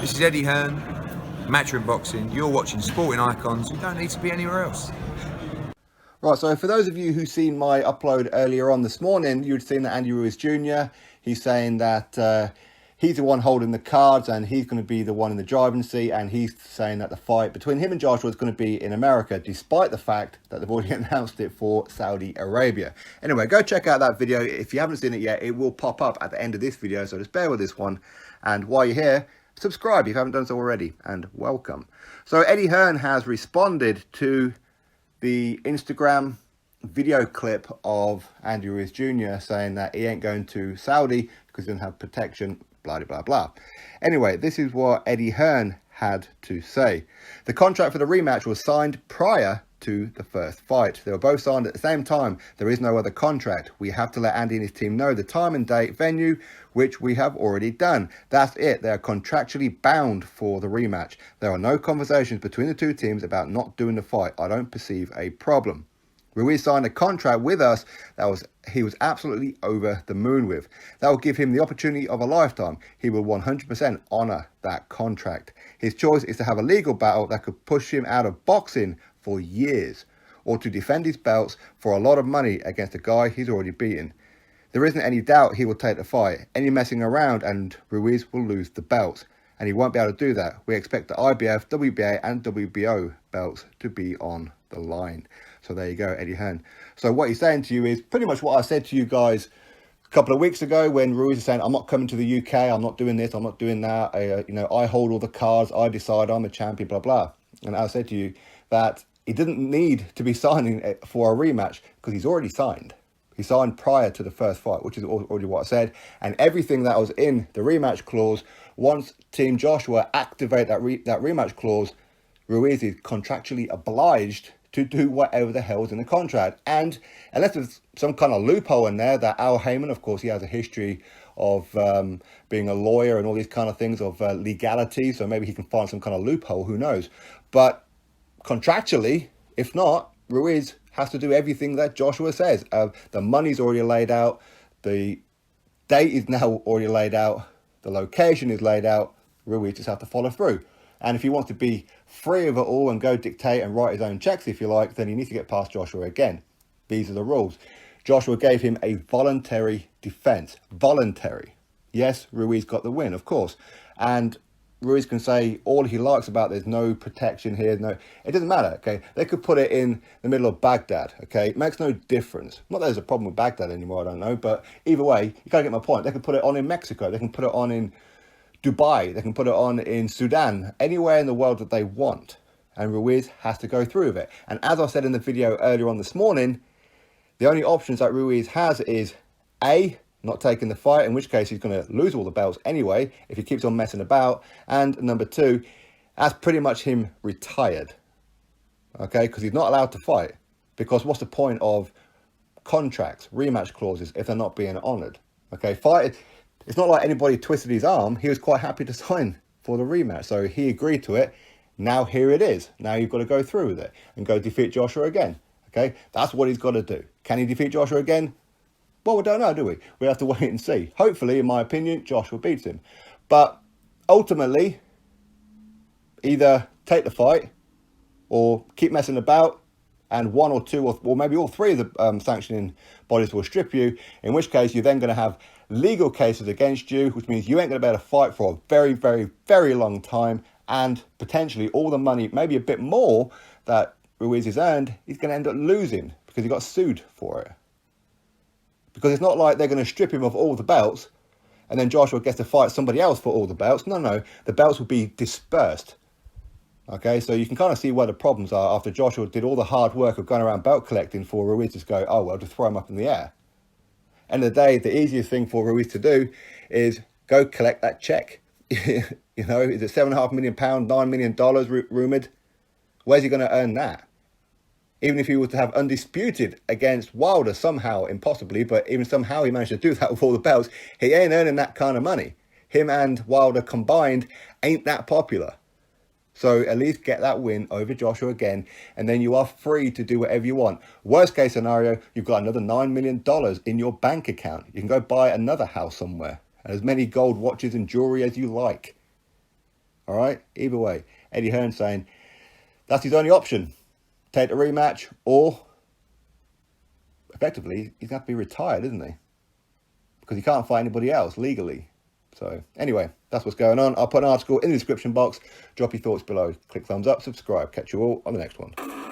This is Eddie Hearn, Matchroom Boxing. You're watching Sporting Icons. You don't need to be anywhere else. Right, so for those of you who've seen my upload earlier on this morning, you'd seen that Andy Ruiz Jr., he's saying that he's the one holding the cards and he's going to be the one in the driving seat, and he's saying that the fight between him and Joshua is going to be in America, despite the fact that they've already announced it for Saudi Arabia. Anyway, go check out that video. If you haven't seen it yet, it will pop up at the end of this video, so just bear with this one. And while you're here, subscribe if you haven't done so already, and welcome. So Eddie Hearn has responded to the Instagram video clip of Andy Ruiz Jr. saying that he ain't going to Saudi because he doesn't have protection, blah, blah, blah. Anyway, this is what Eddie Hearn had to say. The contract for the rematch was signed prior to the first fight. They were both signed at the same time. There is no other contract. We have to let Andy and his team know the time and date, venue, which we have already done. That's it. They are contractually bound for the rematch. There are no conversations between the two teams about not doing the fight. I don't perceive a problem. Ruiz signed a contract with us that he was absolutely over the moon with. That will give him the opportunity of a lifetime. He will 100% honour that contract. His choice is to have a legal battle that could push him out of boxing for years, or to defend his belts for a lot of money against a guy he's already beaten. There isn't any doubt he will take the fight. Any messing around and Ruiz will lose the belts, and he won't be able to do that. We expect the IBF, WBA and WBO belts to be on the line. So there you go, Eddie Hearn. So what he's saying to you is pretty much what I said to you guys a couple of weeks ago when Ruiz is saying, I'm not coming to the UK, I'm not doing this, I'm not doing that. I hold all the cards, I decide, I'm a champion, blah, blah. And I said to you that he didn't need to be signing for a rematch because he's already signed. He signed prior to the first fight, which is already what I said. And everything that was in the rematch clause, once Team Joshua activate that rematch clause, Ruiz is contractually obliged to do whatever the hell is in the contract. And unless there's some kind of loophole in there that Al Heyman, of course, he has a history of being a lawyer and all these kind of things of legality. So maybe he can find some kind of loophole, who knows. But contractually, if not, Ruiz has to do everything that Joshua says. The money's already laid out. The date is now already laid out. The location is laid out. Ruiz just has to follow through. And if he wants to be free of it all and go dictate and write his own checks, if you like, then he needs to get past Joshua again. These are the rules. Joshua gave him a voluntary defense. Voluntary. Yes, Ruiz got the win, of course. And Ruiz can say all he likes about there's no protection here. No, it doesn't matter, okay? They could put it in the middle of Baghdad, okay? It makes no difference. Not that there's a problem with Baghdad anymore, I don't know. But either way, you gotta get my point. They could put it on in Mexico. They can put it on in Dubai, they can put it on in Sudan, anywhere in the world that they want. And Ruiz has to go through with it. And as I said in the video earlier on this morning, the only options that Ruiz has is A, not taking the fight, in which case he's going to lose all the belts anyway if he keeps on messing about. And number two, that's pretty much him retired. Okay, because he's not allowed to fight. Because what's the point of contracts, rematch clauses, if they're not being honoured? Okay, fight. It's not like anybody twisted his arm. He was quite happy to sign for the rematch. So he agreed to it. Now here it is. Now you've got to go through with it and go defeat Joshua again. Okay, that's what he's got to do. Can he defeat Joshua again? Well, we don't know, do we? We have to wait and see. Hopefully, in my opinion, Joshua beats him. But ultimately, either take the fight or keep messing about, and one or two or maybe all three of the sanctioning bodies will strip you, in which case you're then going to have legal cases against you, which means you ain't going to be able to fight for a very, very, very long time, and potentially all the money, maybe a bit more, that Ruiz has earned, he's going to end up losing because he got sued for it. Because it's not like they're going to strip him of all the belts and then Joshua gets to fight somebody else for all the belts. No, the belts will be dispersed. Okay, so you can kind of see where the problems are after Joshua did all the hard work of going around belt collecting for Ruiz to go, oh, well, just throw him up in the air. End of the day, the easiest thing for Ruiz to do is go collect that check. Is it £7.5 million, $9 million rumoured? Where's he going to earn that? Even if he was to have undisputed against Wilder somehow, impossibly, but even somehow he managed to do that with all the belts, he ain't earning that kind of money. Him and Wilder combined ain't that popular. So at least get that win over Joshua again, and then you are free to do whatever you want. Worst case scenario, you've got another $9 million in your bank account. You can go buy another house somewhere, and as many gold watches and jewelry as you like. All right, either way, Eddie Hearn saying that's his only option: take the rematch, or effectively he's going to have to be retired, isn't he? Because he can't fight anybody else legally. So anyway, that's what's going on. I'll put an article in the description box. Drop your thoughts below. Click thumbs up, subscribe. Catch you all on the next one.